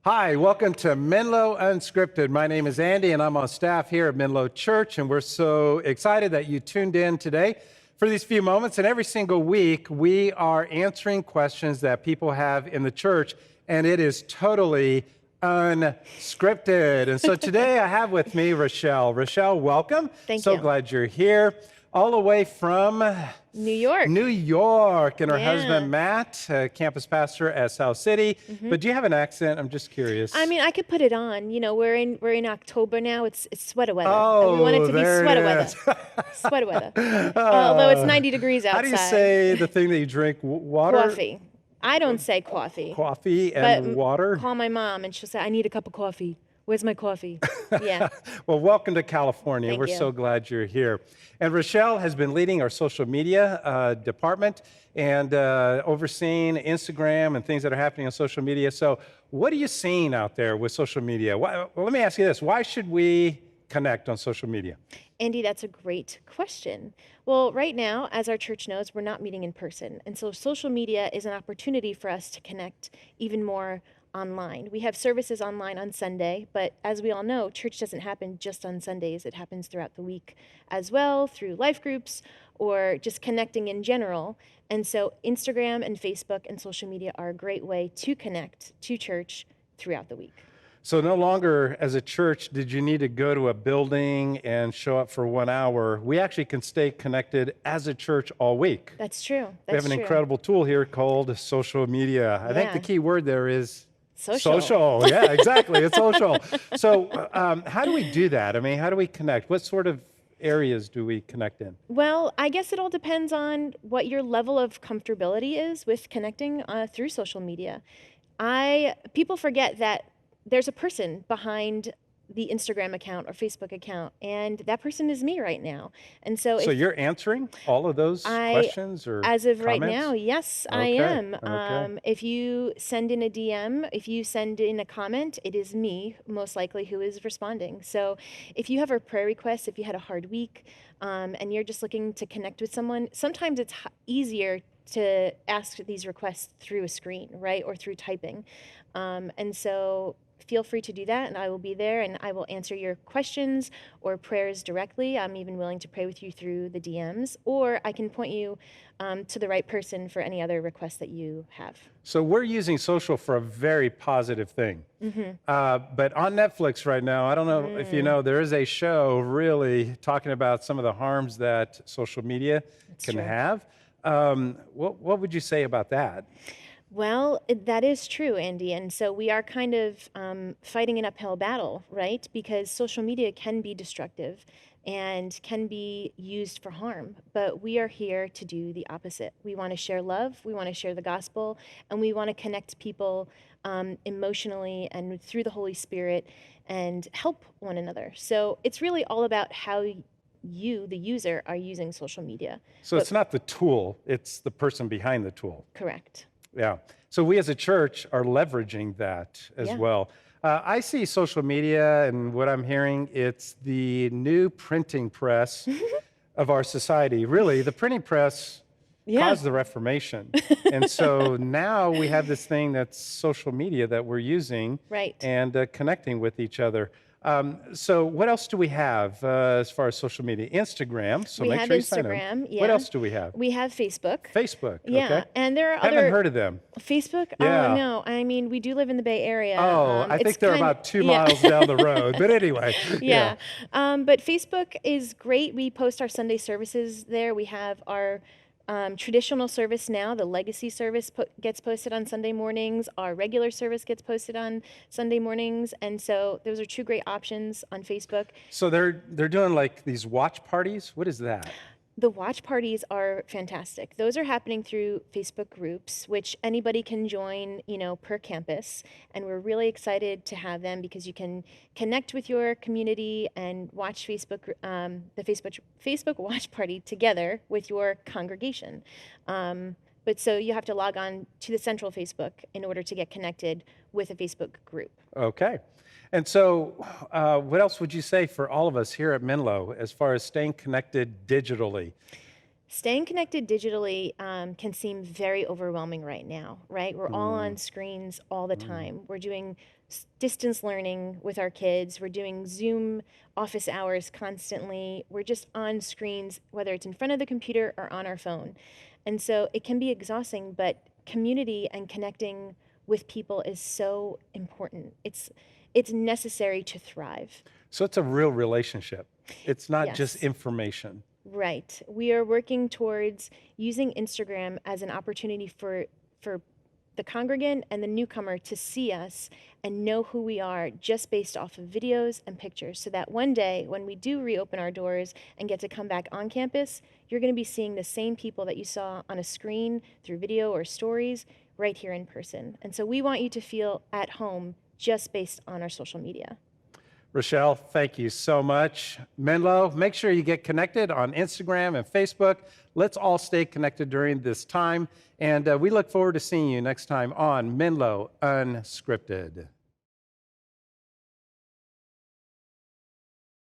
Hi, welcome to Menlo Unscripted. My name is Andy, and I'm on staff here at Menlo Church, and we're so excited that you tuned in today for these few moments. And every single week, we are answering questions that people have in the church, and it is totally unscripted. And so today I have with me Rachelle. Rachelle, welcome. Thank so you. glad you're here, all the way from New York. New York, and her Yeah. husband, Matt, campus pastor at South City. But do you have an accent? I'm just curious. I mean, I could put it on. You know, we're in October now. It's sweater weather. Oh, and we want it to be there it sweater weather. is. Sweater weather. Although it's 90 degrees outside. How do you say the thing that you drink? Water? Coffee. I don't say coffee. Coffee But and water? Call my mom and she'll say, I need a cup of coffee. Where's my coffee? Yeah. Well, welcome to California. Thank We're you. so glad you're here. And Rachelle has been leading our social media department and overseeing Instagram and things that are happening on social media. So what are you seeing out there with social media? Well, let me ask you this. Why should we connect on social media? Andy, that's a great question. Well, right now, as our church knows, we're not meeting in person. And so social media is an opportunity for us to connect even more online. We have services online on Sunday, but as we all know, church doesn't happen just on Sundays. It happens throughout the week as well, through life groups or just connecting in general. And so Instagram and Facebook and social media are a great way to connect to church throughout the week. So no longer as a church did you need to go to a building and show up for 1 hour. We actually can stay connected as a church all week. That's true. We have an incredible tool here called social media. I think the key word there is social. Yeah, exactly. It's social. So how do we do that? I mean, how do we connect? What sort of areas do we connect in? Well, I guess it all depends on what your level of comfortability is with connecting through social media. People forget that there's a person behind the Instagram account or Facebook account, and that person is me right now. And so you're answering all of those questions or as of right comments? now, yes, I am. If you send in a DM, if you send in a comment, it is me, most likely, who is responding. So if you have a prayer request, if you had a hard week, and you're just looking to connect with someone, sometimes it's easier to ask these requests through a screen, right, or through typing. And so feel free to do that, and I will be there, and I will answer your questions or prayers directly. I'm even willing to pray with you through the DMs, or I can point you to the right person for any other requests that you have. So we're using social for a very positive thing. But on Netflix right now, I don't know if you know, there is a show really talking about some of the harms that social media can have. What would you say about that? Well, that is true, Andy. And so we are kind of fighting an uphill battle, right? Because social media can be destructive and can be used for harm. But we are here to do the opposite. We want to share love, we want to share the gospel, and we want to connect people emotionally and through the Holy Spirit and help one another. So it's really all about how you, the user, are using social media. So it's not the tool, it's the person behind the tool. Correct. Yeah. So we as a church are leveraging that as well. I see social media, and what I'm hearing, it's the new printing press of our society. Really, the printing press caused the Reformation. And so now we have this thing that's social media that we're using and connecting with each other. So what else do we have as far as social media? Instagram. So we make have sure you Instagram. sign up. What else do we have? We have Facebook. Facebook. Yeah, okay. and there are other. Haven't heard of them. Facebook? Yeah. Oh no, I mean we do live in the Bay Area. I think they're about 2 miles down the road. But anyway. Yeah. But Facebook is great. We post our Sunday services there. We have our traditional service now, the legacy service gets posted on Sunday mornings. Our regular service gets posted on Sunday mornings. And so those are two great options on Facebook. So they're doing like these watch parties? What is that? The watch parties are fantastic. Those are happening through Facebook groups, which anybody can join, per campus. And we're really excited to have them because you can connect with your community and watch the Facebook watch party together with your congregation. But so you have to log on to the central Facebook in order to get connected with a Facebook group. Okay. And so what else would you say for all of us here at Menlo as far as staying connected digitally? Staying connected digitally can seem very overwhelming right now, right? We're all on screens all the time. We're doing distance learning with our kids. We're doing Zoom office hours constantly. We're just on screens, whether it's in front of the computer or on our phone. And so it can be exhausting, but community and connecting with people is so important. It's necessary to thrive. So it's a real relationship. It's not just Yes. information. Right. We are working towards using Instagram as an opportunity for the congregant and the newcomer to see us and know who we are just based off of videos and pictures, so that one day when we do reopen our doors and get to come back on campus, you're going to be seeing the same people that you saw on a screen through video or stories right here in person. And so we want you to feel at home just based on our social media. Rachelle, thank you so much. Menlo, make sure you get connected on Instagram and Facebook. Let's all stay connected during this time. And we look forward to seeing you next time on Menlo Unscripted.